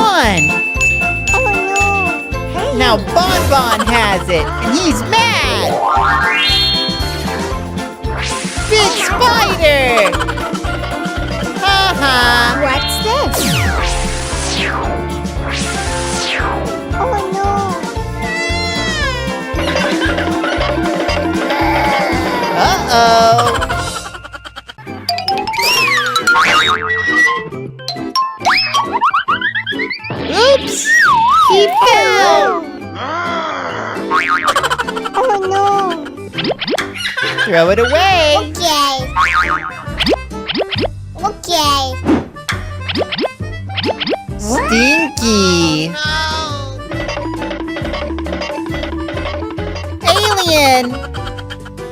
won! Oh no! Hey! Now Bon Bon has it, and he's mad! Big spider! Haha! What's this? Oh no! Uh-oh! Oops! He fell! Oh no! Throw it away! Okay. Okay. Stinky! Alien!